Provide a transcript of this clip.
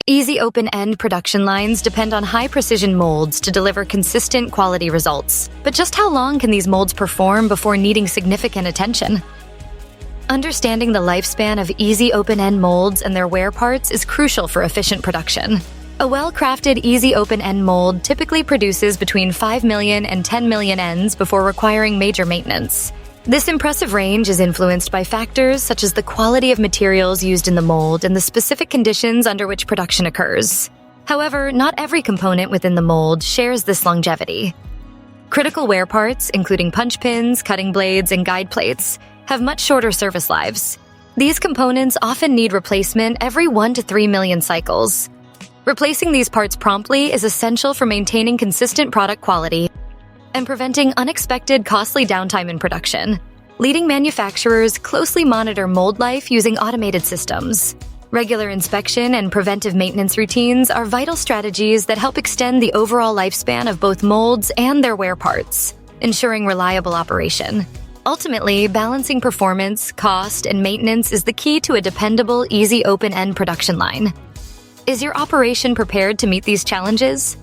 Easy open-end production lines depend on high-precision molds to deliver consistent quality results. But just how long can these molds perform before needing significant attention? Understanding the lifespan of easy open-end molds and their wear parts is crucial for efficient production. A well-crafted easy open-end mold typically produces between 5 million and 10 million ends before requiring major maintenance. This impressive range is influenced by factors such as the quality of materials used in the mold and the specific conditions under which production occurs. However, not every component within the mold shares this longevity. Critical wear parts, including punch pins, cutting blades, and guide plates, have much shorter service lives. These components often need replacement every 1 to 3 million cycles. Replacing these parts promptly is essential for maintaining consistent product quality and preventing unexpected costly downtime in production. Leading manufacturers closely monitor mold life using automated systems. Regular inspection and preventive maintenance routines are vital strategies that help extend the overall lifespan of both molds and their wear parts, ensuring reliable operation. Ultimately, balancing performance, cost, and maintenance is the key to a dependable, easy open-end production line. Is your operation prepared to meet these challenges?